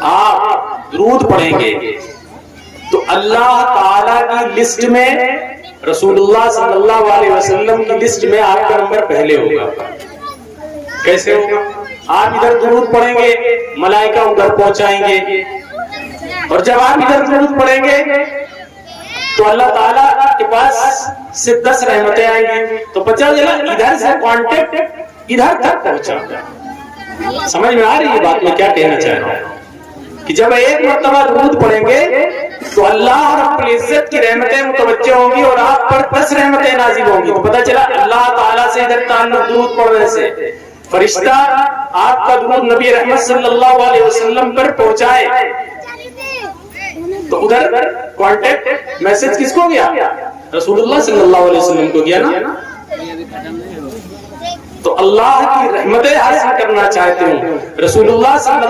آپ درود پڑھیں گے تو اللہ تعالیٰ کی لسٹ میں رسول اللہ صلی اللہ علیہ وسلم کی لسٹ میں آپ کا نمبر پہلے ہوگا. کیسے ہوگا؟ آپ ادھر درود پڑھیں گے ملائکہ ادھر پہنچائیں گے، اور جب آپ ادھر درود پڑھیں گے تو اللہ تعالیٰ کے پاس سے 10 رحمتیں آئیں گی، تو پتہ چلا ادھر سے کانٹیکٹ ادھر تک پہنچا. سمجھ میں آ رہی ہے بات میں کیا کہنا چاہ رہا ہوں؟ کہ جب ایک مرتبہ درود پڑھیں گے تو اللہ رب العزت کی رحمتیں متوجہ ہوں گی اور آپ پر 10 رحمتیں نازل ہوں گی. تو پتہ چلا اللہ تعالیٰ سے ادھر تعلق درود پڑھنے سے فرشتہ آپ کا درود نبی رحمت صلی اللہ علیہ وسلم پر پہنچائے تو ادھر کانٹیکٹ میسج کس کو گیا؟ رسول اللہ صلی اللہ علیہ وسلم کو گیا نا. تو اللہ کی رحمتیں حاصل کرنا چاہتے ہوں، رسول اللہ صلی اللہ